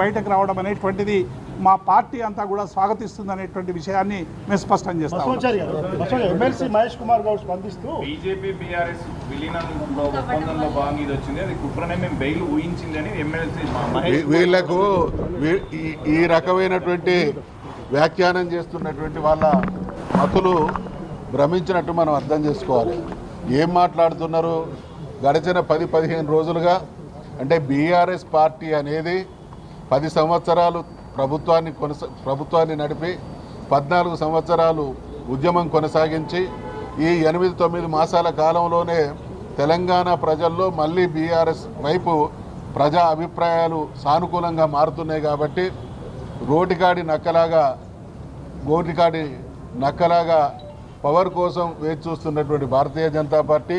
బయటకు రావడం అనేటువంటిది మా పార్టీ అంతా కూడా స్వాగతిస్తుంది అనేటువంటి విషయాన్ని మేము స్పష్టం చేస్తాం. ఎమ్మెల్సీ మహేష్ కుమార్ గౌడ్ స్పందిస్తూ బీజేపీ బీఆర్ఎస్ విలీనంలో ఒప్పందంలో భాగంగా ఇది వచ్చింది, అది కుట్రనే మేము బెయిల్ ఊహించిందని ఎమ్మెల్సీ వీళ్లకు ఈ రకమైనటువంటి వ్యాఖ్యానం చేస్తున్నటువంటి వాళ్ళ మతులు భ్రమించినట్టు మనం అర్థం చేసుకోవాలి. ఏం మాట్లాడుతున్నారు? గడిచిన 10-15 రోజులుగా అంటే బీఆర్ఎస్ పార్టీ అనేది 10 సంవత్సరాలు ప్రభుత్వాన్ని నడిపి 14 సంవత్సరాలు ఉద్యమం కొనసాగించి ఈ 8-9 మాసాల కాలంలోనే తెలంగాణ ప్రజల్లో మళ్ళీ బీఆర్ఎస్ వైపు ప్రజా అభిప్రాయాలు సానుకూలంగా మారుతున్నాయి. కాబట్టి గోటికాడి నక్కలాగా పవర్ కోసం వేచి చూస్తున్నటువంటి భారతీయ జనతా పార్టీ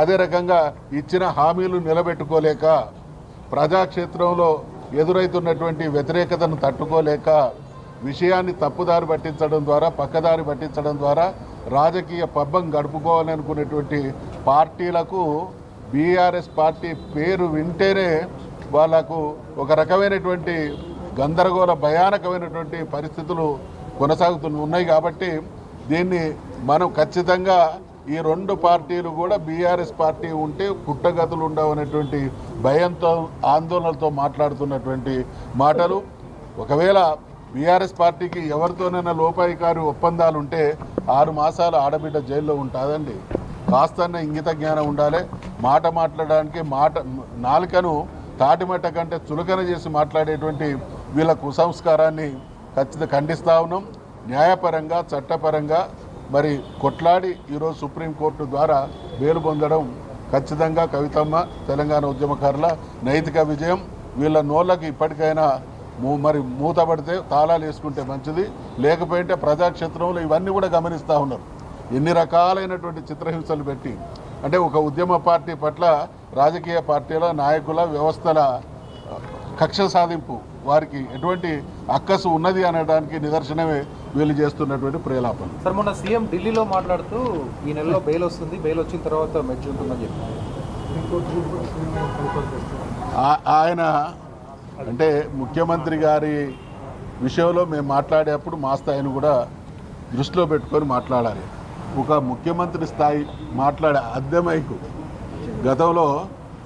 అదే రకంగా ఇచ్చిన హామీలు నిలబెట్టుకోలేక ప్రజాక్షేత్రంలో ఎదురైతున్నటువంటి వ్యతిరేకతను తట్టుకోలేక విషయాన్ని తప్పుదారి పట్టించడం ద్వారా పక్కదారి పట్టించడం ద్వారా రాజకీయ పబ్బం గడుపుకోవాలనుకునేటువంటి పార్టీలకు బీఆర్ఎస్ పార్టీ పేరు వింటేనే వాళ్లకు ఒక రకమైనటువంటి గందరగోళ భయానకమైనటువంటి పరిస్థితులు ఉన్నాయి. కాబట్టి దీన్ని మనం ఖచ్చితంగా ఈ 2 పార్టీలు కూడా బీఆర్ఎస్ పార్టీ ఉంటే పుట్టగతులు ఉండవనేటువంటి భయంతో ఆందోళనలతో మాట్లాడుతున్నటువంటి మాటలు. ఒకవేళ బీఆర్ఎస్ పార్టీకి ఎవరితోనైనా లోపాయికారి ఒప్పందాలు ఉంటే 6 మాసాలు ఆడబిడ్డ జైల్లో ఉంటుందండి. కాస్తన్న ఇంగిత జ్ఞానం ఉండాలి. మాట్లాడడానికి నాలుకను తాటిమట్ట కంటే చులకన చేసి మాట్లాడేటువంటి వీళ్ళ కుసంస్కారాన్ని ఖచ్చితంగా ఖండిస్తూ ఉన్నాం. న్యాయపరంగా చట్టపరంగా మరి కొట్లాడి ఈరోజు సుప్రీంకోర్టు ద్వారా బెయిల్ పొందడం ఖచ్చితంగా కవితమ్మ తెలంగాణ ఉద్యమకారుల నైతిక విజయం. వీళ్ళ నోళ్ళకి ఇప్పటికైనా మరి మూతపడితే తాళాలు వేసుకుంటే మంచిది. లేకపోతే ప్రజాక్షేత్రంలో ఇవన్నీ కూడా గమనిస్తూ ఉన్నారు. ఎన్ని రకాలైనటువంటి చిత్రహింసలు పెట్టి అంటే ఒక ఉద్యమ పార్టీ పట్ల రాజకీయ పార్టీల నాయకుల వ్యవస్థల కక్ష సాధింపు వారికి ఎటువంటి అక్కసు ఉన్నది అనడానికి నిదర్శనమే వీళ్ళు చేస్తున్నటువంటి ప్రేలాపన. సార్, మొన్న సీఎం ఢిల్లీలో మాట్లాడుతూ ఈ నెలలో బెయిల్ వస్తుంది, బెయిల్ వచ్చిన తర్వాత మెర్జ్ ఉంటుందని చెప్పారు. ఆయన అంటే ముఖ్యమంత్రి గారి విషయంలో మేము మాట్లాడేప్పుడు మా స్థాయిని కూడా దృష్టిలో పెట్టుకొని మాట్లాడాలి. ఒక ముఖ్యమంత్రి స్థాయి మాట్లాడే అద్దెమైకు గతంలో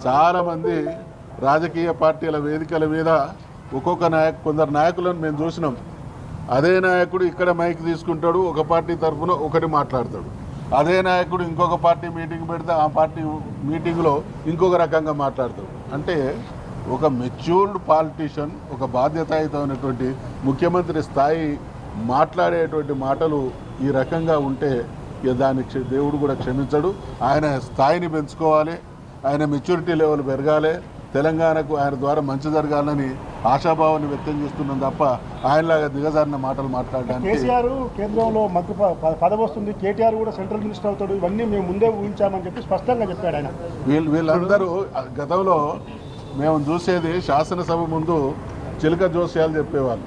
చాలామంది రాజకీయ పార్టీల వేదికల మీద కొందరు నాయకులను మేము చూసినాం. అదే నాయకుడు ఇక్కడ మైక్ తీసుకుంటాడు, ఒక పార్టీ తరఫున ఒకటి మాట్లాడతాడు. అదే నాయకుడు ఇంకొక పార్టీ మీటింగ్ పెడితే ఆ పార్టీ మీటింగ్లో ఇంకొక రకంగా మాట్లాడతాడు. అంటే ఒక మెచ్యూర్డ్ పాలిటీషియన్, ఒక బాధ్యతాయుతమైనటువంటి ముఖ్యమంత్రి స్థాయి మాట్లాడేటువంటి మాటలు ఈ రకంగా ఉంటే దాన్ని దేవుడు కూడా క్షమించడు. ఆయన స్థాయిని పెంచుకోవాలి, ఆయన మెచ్యూరిటీ లెవెల్ పెరగాలి, తెలంగాణకు ఆయన ద్వారా మంచి జరగాలని ఆశాభావాన్ని వ్యక్తం చేస్తున్నాం తప్ప ఆయనలాగా దిగజారిన మాటలు మాట్లాడడానికి. కేసీఆర్ కేంద్రంలో మంత్రి పదవి వస్తుంది, కేటీఆర్ కూడా సెంట్రల్ మినిస్టర్ అవుతాడు, ఇవన్నీ మేము ముందే ఊహించామని చెప్పి స్పష్టంగా చెప్పాడు ఆయన. వీళ్ళందరూ గతంలో మేము చూసేది శాసనసభ ముందు చిలక జోస్యాలు చెప్పేవాళ్ళు.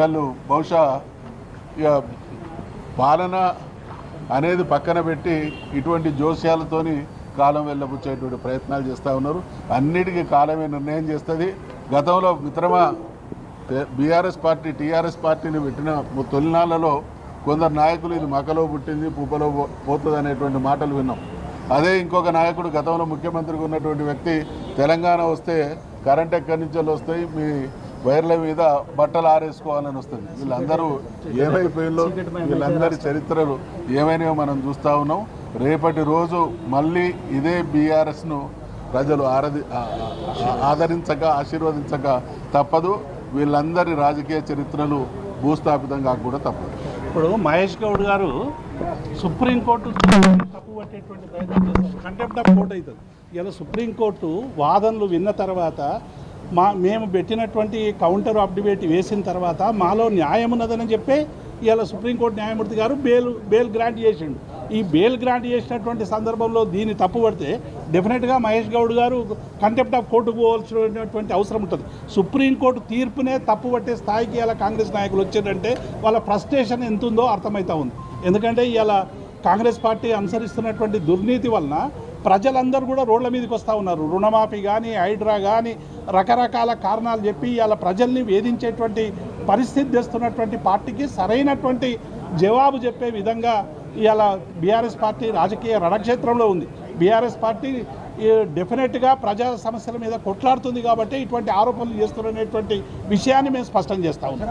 వాళ్ళు బహుశా ఇక పాలన అనేది పక్కన పెట్టి ఇటువంటి జోస్యాలతోని కాలం వెళ్ళబుచ్చేటువంటి ప్రయత్నాలు చేస్తూ ఉన్నారు. అన్నిటికీ కాలమే నిర్ణయం చేస్తుంది. గతంలో మిత్రమా బీఆర్ఎస్ పార్టీ టీఆర్ఎస్ పార్టీని పెట్టిన తొలినాళ్లలో కొందరు నాయకులు ఇది మకలో పుట్టింది పుప్పలో పోతుంది అనేటువంటి మాటలు విన్నాం. అదే ఇంకొక నాయకుడు గతంలో ముఖ్యమంత్రిగా ఉన్నటువంటి వ్యక్తి తెలంగాణ వస్తే కరెంట్ ఎక్కడి నుంచి వస్తాయి, మీ వైర్ల మీద బట్టలు ఆరేసుకోవాలని వస్తుంది. వీళ్ళందరూ ఏమైపోయిందో, వీళ్ళందరి చరిత్రలు ఏమైనాయో మనం చూస్తూ ఉన్నాం. రేపటి రోజు మళ్ళీ ఇదే బీఆర్ఎస్ను ప్రజలు ఆదరించక ఆశీర్వదించక తప్పదు. వీళ్ళందరి రాజకీయ చరిత్రలు భూస్థాపితంగా కూడా తప్పదు. ఇప్పుడు మహేష్ గౌడ్ గారు సుప్రీంకోర్టు తప్పు పట్టేటువంటి ప్రయత్నం చేస్తారు. కంటెంప్ట్ ఆఫ్ కోర్ట్ అవుతుంది. ఇలా సుప్రీంకోర్టు వాదనలు విన్న తర్వాత మేము పెట్టినటువంటి కౌంటర్ ఆఫ్ డిబేట్ వేసిన తర్వాత మాలో న్యాయం ఉన్నదని చెప్పి ఇలా సుప్రీంకోర్టు న్యాయమూర్తి గారు బెయిల్ గ్రాంట్ చేసిండు. ఈ బెయిల్ గ్రాంట్ చేసినటువంటి సందర్భంలో దీన్ని తప్పుపడితే డెఫినెట్గా మహేష్ గౌడ్ గారు కంటెంప్ట్ ఆఫ్ కోర్టుకు పోవాల్సినటువంటి అవసరం ఉంటుంది. సుప్రీంకోర్టు తీర్పునే తప్పుపట్టే స్థాయికి ఇలా కాంగ్రెస్ నాయకులు వచ్చారంటే వాళ్ళ ఫ్రస్ట్రేషన్ ఎంత ఉందో అర్థమవుతా ఉంది. ఎందుకంటే ఇలా కాంగ్రెస్ పార్టీ అనుసరిస్తున్నటువంటి దుర్నీతి వలన ప్రజలందరూ కూడా రోడ్ల మీదకి వస్తూ ఉన్నారు. రుణమాఫీ కానీ హైడ్రా కానీ రకరకాల కారణాలు చెప్పి ఇలా ప్రజల్ని వేధించేటువంటి పరిస్థితి తెస్తున్నటువంటి పార్టీకి సరైనటువంటి జవాబు చెప్పే విధంగా ఇవాళ బీఆర్ఎస్ పార్టీ రాజకీయ రణక్షేత్రంలో ఉంది. బీఆర్ఎస్ పార్టీ డెఫినెట్గా ప్రజా సమస్యల మీద కొట్లాడుతుంది కాబట్టి ఇటువంటి ఆరోపణలు చేస్తున్నటువంటి విషయాన్ని మేము స్పష్టం చేస్తా ఉన్నాం.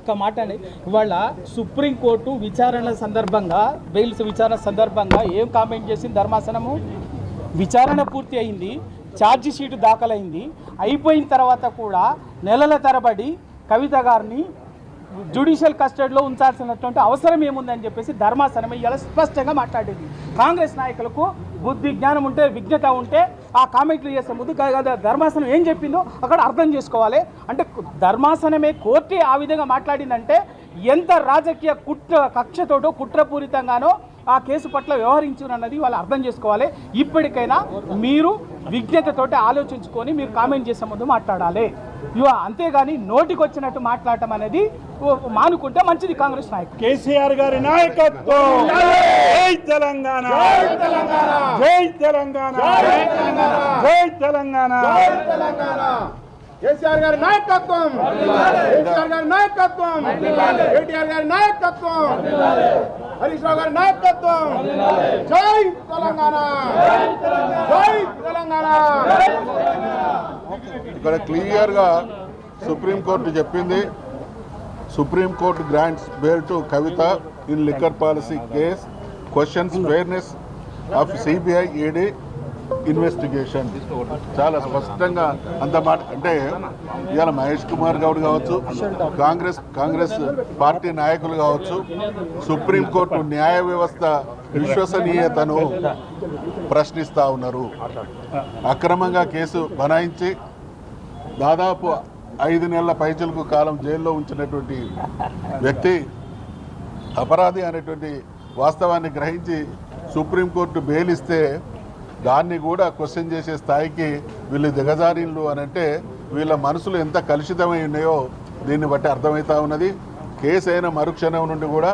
ఒక మాట అండి, ఇవాళ సుప్రీంకోర్టు విచారణ సందర్భంగా బెయిల్స్ విచారణ సందర్భంగా ఏం కామెంట్ చేసింది ధర్మాసనము? విచారణ పూర్తి అయింది, ఛార్జీ షీటు దాఖలైంది, అయిపోయిన తర్వాత కూడా నెలల తరబడి కవిత గారిని జ్యుడిషియల్ కస్టడీలో ఉంచాల్సినటువంటి అవసరం ఏముందని చెప్పేసి ధర్మాసనం ఇలా స్పష్టంగా మాట్లాడింది. కాంగ్రెస్ నాయకులకు బుద్ధి జ్ఞానం ఉంటే, విజ్ఞత ఉంటే ఆ కామెంట్లు చేసే ముందు ధర్మాసనం ఏం చెప్పిందో అక్కడ అర్థం చేసుకోవాలి. అంటే ధర్మాసనమే కోర్టే ఆ విధంగా మాట్లాడిందంటే ఎంత రాజకీయ కక్షతోటో కుట్రపూరితంగానో ఆ కేసు పట్ల వ్యవహరించునన్నది వాళ్ళు అర్థం చేసుకోవాలి. ఇప్పటికైనా మీరు విజ్ఞతతోటి ఆలోచించుకొని మీరు కామెంట్ చేసే ముందు మాట్లాడాలి. అంతేగాని నోటికి వచ్చినట్టు మాట్లాడటం అనేది మానుకుంటే మంచిది. కాంగ్రెస్ నాయకులు కేసీఆర్ గారి నాయకత్వం, జై తెలంగాణ, జై తెలంగాణ, జై తెలంగాణ, కేసీఆర్ గారి నాయకత్వం, కేసీఆర్ గారి నాయకత్వం, కేటీఆర్ గారి నాయకత్వం, హరీష్ రావు గారి నాయకత్వం, జై తెలంగాణ, జై తెలంగాణ. ఇక్కడ క్లియర్గా సుప్రీంకోర్టు చెప్పింది, supreme court grants bail to Kavitha in liquor policy case, questions fairness of CBI ED investigation. చాలా స్పష్టంగా అంత మాట. అంటే ఇవాళ మహేష్ కుమార్ గౌడ్ కావచ్చు, కాంగ్రెస్ పార్టీ నాయకులు కావచ్చు, సుప్రీంకోర్టు న్యాయ వ్యవస్థ విశ్వసనీయతను ప్రశ్నిస్తూ ఉన్నారు. అక్రమంగా కేసు బనాయించి దాదాపు 5 నెలల పైచిలకు కాలం జైల్లో ఉంచినటువంటి వ్యక్తి అపరాధి అనేటువంటి వాస్తవాన్ని గ్రహించి సుప్రీంకోర్టు బెయిల్ ఇస్తే దాన్ని కూడా క్వశ్చన్ చేసే స్థాయికి వీళ్ళు దిగజారిళ్ళు అని అంటే వీళ్ళ మనసులు ఎంత కలుషితమై ఉన్నాయో దీన్ని బట్టి అర్థమవుతా ఉన్నది. కేసు అయిన మరుక్షణం నుండి కూడా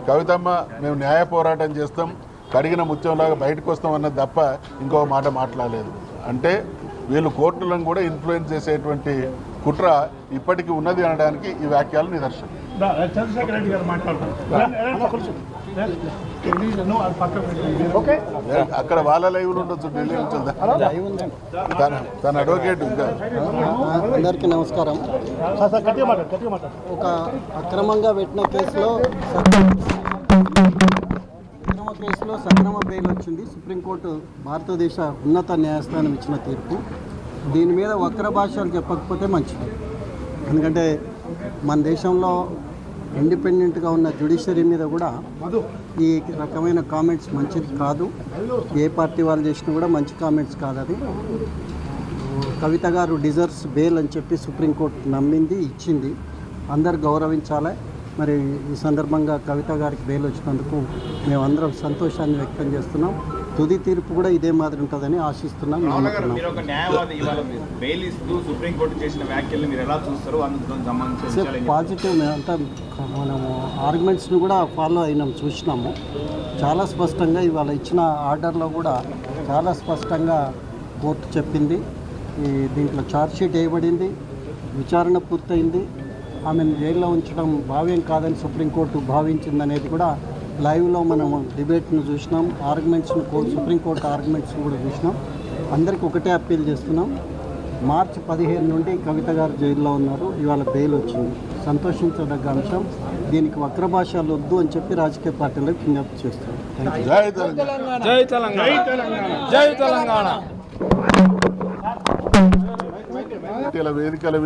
కవితమ్మ మేము న్యాయ పోరాటం చేస్తాం, కడిగిన ముత్యంలాగా బయటకు వస్తాం అన్నది తప్ప ఇంకో మాట మాట్లాడలేదు. అంటే వీళ్ళు కోర్టులను కూడా ఇన్ఫ్లుయెన్స్ చేసేటువంటి కుట్ర ఇప్పటికీ ఉన్నది అనడానికి ఈ వ్యాఖ్యలు నిదర్శనం. చంద్రశేఖర్ రెడ్డి గారు మాట్లాడుతున్నారు. అక్కడ వాళ్ళ లైవ్లు ఉండొచ్చు, ఢిల్లీ నుంచి తన అడ్వకేట్. అందరికీ నమస్కారం. ఒక అక్రమంగా పెట్టిన కేసులో సక్రమ బెయిల్ వచ్చింది. సుప్రీంకోర్టు భారతదేశ ఉన్నత న్యాయస్థానం ఇచ్చిన తీర్పు. దీని మీద వక్ర భాషలు చెప్పకపోతే మంచిది. ఎందుకంటే మన దేశంలో ఇండిపెండెంట్గా ఉన్న జ్యుడిషియరీ మీద కూడా ఈ రకమైన కామెంట్స్ మంచిది కాదు. ఏ పార్టీ వాళ్ళు చేసినా కూడా మంచి కామెంట్స్ కాదు. అది కవిత గారు డిజర్వ్స్ బెయిల్ అని చెప్పి సుప్రీంకోర్టు నమ్మింది, ఇచ్చింది. అందరు గౌరవించాలి. మరి ఈ సందర్భంగా కవిత గారికి బెయిల్ వచ్చినందుకు మేమందరం సంతోషాన్ని వ్యక్తం చేస్తున్నాం. తుది తీర్పు కూడా ఇదే మాదిరి ఉంటుందని ఆశిస్తున్నాం, నమ్ముతున్నాం. పాజిటివ్. మేమంతా మనము ఆర్గ్యుమెంట్స్ని కూడా ఫాలో అయినాం, చూసినాము. చాలా స్పష్టంగా ఇవాళ ఇచ్చిన ఆర్డర్లో కూడా చాలా స్పష్టంగా కోర్టు చెప్పింది. దీంట్లో ఛార్జ్షీట్ వేయబడింది, విచారణ పూర్తయింది. ఆమెను జైల్లో ఉంచడం భావ్యం కాదని సుప్రీంకోర్టు భావించిందనేది కూడా లైవ్లో మనం డిబేట్ను చూసినాం. ఆర్గ్యుమెంట్స్ను సుప్రీంకోర్టు ఆర్గ్యుమెంట్స్ను కూడా చూసినాం. అందరికీ ఒకటే అప్పీల్ చేస్తున్నాం. మార్చి 15 నుండి కవిత గారు జైల్లో ఉన్నారు. ఇవాళ బెయిల్ వచ్చింది, సంతోషించదగ్గ అంశం. దీనికి వక్ర భాషలు వద్దు అని చెప్పి రాజకీయ పార్టీలకు విజ్ఞప్తి చేస్తున్నాం. జై తెలంగాణ, జై తెలంగాణ, జై తెలంగాణ. వేదికల